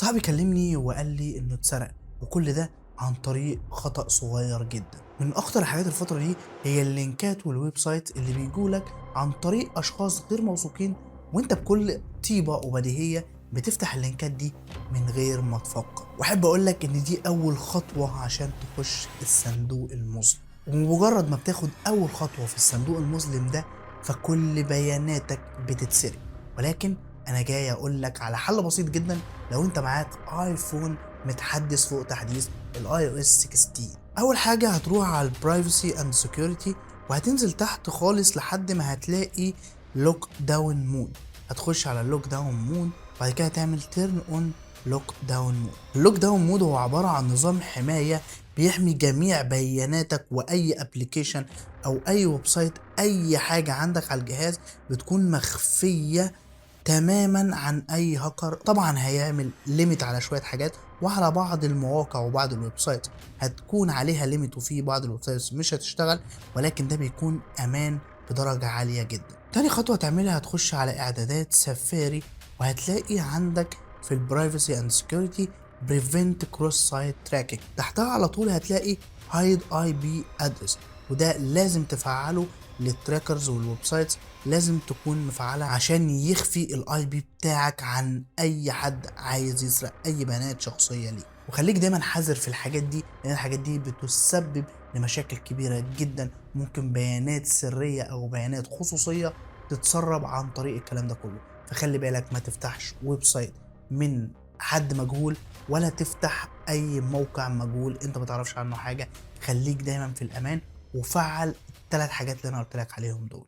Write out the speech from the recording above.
صاحبي كلمني وقال لي انه اتسرق، وكل ده عن طريق خطأ صغير جدا. من اخطر الحاجات الفترة دي هي اللينكات والويب سايت اللي بيجولك عن طريق اشخاص غير موثوقين، وانت بكل طيبة وبديهية بتفتح اللينكات دي من غير ما تفكر. واحب اقولك ان دي اول خطوة عشان تخش الصندوق المظلم، ومجرد ما بتاخد اول خطوة في الصندوق المظلم ده فكل بياناتك بتتسرق. ولكن انا جاي اقول لك على حل بسيط جدا. لو انت معاك ايفون متحدث فوق تحديث الاي او اس 16، اول حاجه هتروح على البرايفسي اند سكيورتي، وهتنزل تحت خالص لحد ما هتلاقي لوك داون مود. هتخش على اللوك داون مود، وبعد كده تعمل تيرن اون لوك داون مود. اللوك داون مود هو عباره عن نظام حمايه بيحمي جميع بياناتك، واي ابلكيشن او اي ويب سايت، اي حاجه عندك على الجهاز بتكون مخفيه تماما عن اي هاكر. طبعا هيعمل ليميت على شويه حاجات، وعلى بعض المواقع وبعض الويب سايتس هتكون عليها ليميت، وفي بعض الويب سايتس مش هتشتغل، ولكن ده بيكون امان بدرجه عاليه جدا. تاني خطوه تعملها هتخش على اعدادات سفاري، وهتلاقي عندك في البرايفسي اند سكيورتي بريفنت كروس سايت تراكنج. تحتها على طول هتلاقي هايد اي بي ادرس، وده لازم تفعله للتراكرز والويب سايتس. لازم تكون مفعلة عشان يخفي الاي بي بتاعك عن اي حد عايز يسرق اي بيانات شخصية ليك. وخليك دايما حذر في الحاجات دي، لان الحاجات دي بتسبب لمشاكل كبيرة جدا. ممكن بيانات سرية او بيانات خصوصية تتسرب عن طريق الكلام ده كله. فخلي بالك ما تفتحش ويب سايت من حد مجهول، ولا تفتح اي موقع مجهول انت ما تعرفش عنه حاجة. خليك دايما في الامان، وفعل الثلاث حاجات اللي انا قلت لك عليهم دول.